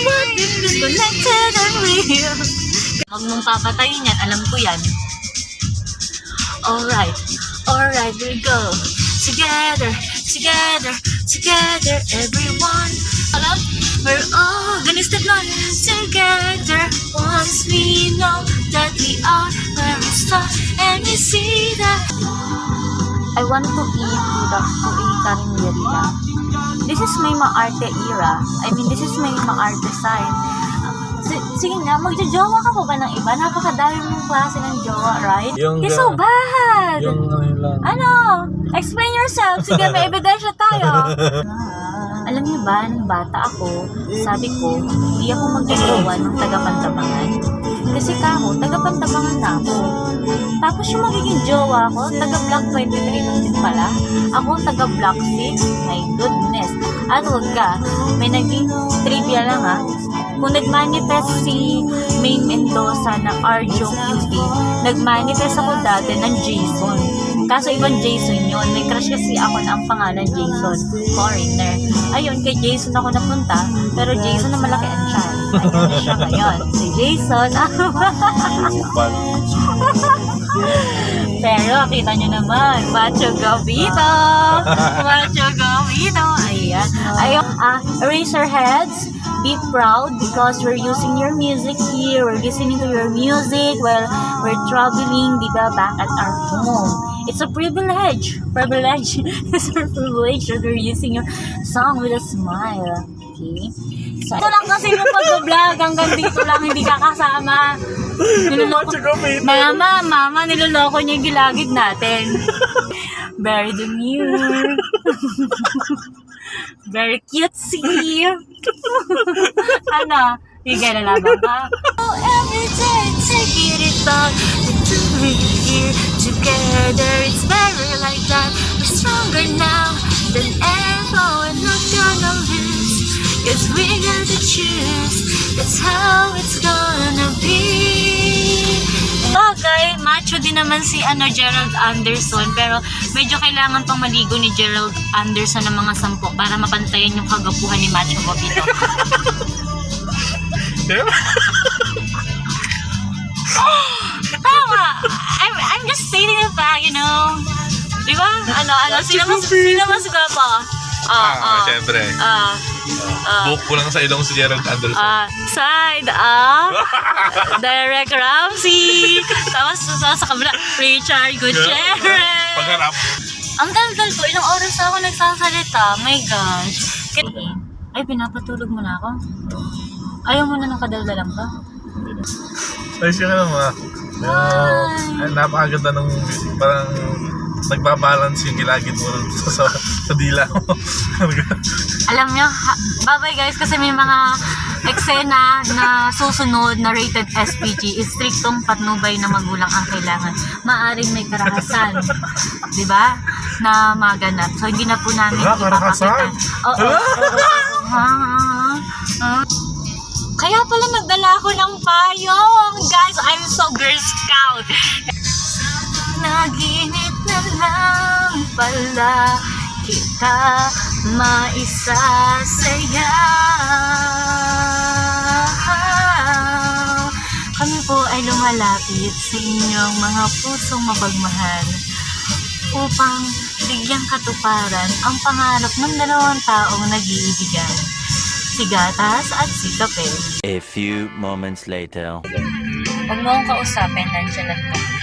What if you're connected and real? Huwag mong papatayin yan, alam ko yan. Alright, we go. Together, together, together, everyone. Alam, we're all gonna step on together. Once we know that we are where we start, and we see that. I want to eat karinderya. This is my maarte era. I mean, this is my maarte side. Sige na, magjojowa ka po ba ng iba? Napakadami mong klase ng jowa, right? It's so bad! Yung lang. Ano? Explain yourself. Sige, may ebidensya tayo. Alam niyo ba, nung bata ako, sabi ko, hindi ako magjojowa ng taga-Pantabangan. Kasi kako, taga-Pantabangan na ako. Tapos yung magiging jowa ko, taga-Block 23 lang din pala. Ako, taga-Block 6. My goodness. At huwag ka, may naging trivia lang ha. Kung nag-manifest si Maine Mendoza ng Arjo QT, nag-manifest ako dati ng Jason. Kaso ibang Jason yun. May crush kasi ako na ang pangalan Jason. Foreigner. Ayun, kay Jason ako napunta. Pero Jason na malaki ang chance. Ayun na siya ngayon. Si Jason. Pero kita nyo naman, Macho Gavito. Macho Gavito. Ayan. Ayun, erase your heads. Be proud because we're using your music here. We're listening to your music while we're traveling, diba, back at our home. It's a privilege. It's a privilege that we're using your song with a smile. Okay? So, ito lang kasi yung pag-vlog. Hanggang dito lang, hindi ka kasama. Mama, niloloko niya yung gilagid natin. Very demure. Very cutesy. Ano? Higay na laban ka? Oh, every day, taking it back. We're here together. It's better like that. We're stronger now than ever. We're not gonna lose. Cause we got to choose. That's how it's gonna be. Okay, macho din naman si Gerald Anderson, pero medyo kailangan pang maligo ni Gerald Anderson ng mga 10 para mapantayan yung kagapuhan ni Macho Gavito. Tama! I'm just stating the fact, you know? Diba? Sino mas gwapo? Siyempre. Book ko lang sa ilong si Gerald Anderson. Side Derek Ramsey. Tapos sa kabila, Richard Gutierrez. Pagharap. Ang dal-dal ko, ilang oras ako nagsasalita. My gosh. Ay, pinapatulog mo na ako? Ayaw mo na ng kadaldalan ka? Ay, siya ka naman. Napakaganda ng music. Parang nagbabalance yung gilagid mo sa dila mo. Alam nyo, bye-bye guys, kasi may mga eksena na susunod na rated SPG. Istriktong patnubay na magulang ang kailangan. Maaring may karahasan, di ba? Na maganap. So hindi na po namin ipapakita. Kaya pala nagdala ako ng payong. Guys, I'm so Girl Scout. Naginip na lang pala kita maisasaya. Kami po ay lumalapit sa inyong mga pusong mapagmahal upang bigyang katuparan ang pangarap ng dalawang taong nag-iibigan, si Gatas at si Kape. A few moments later. Huwag mo akong kausapin, nandiyan lang ka.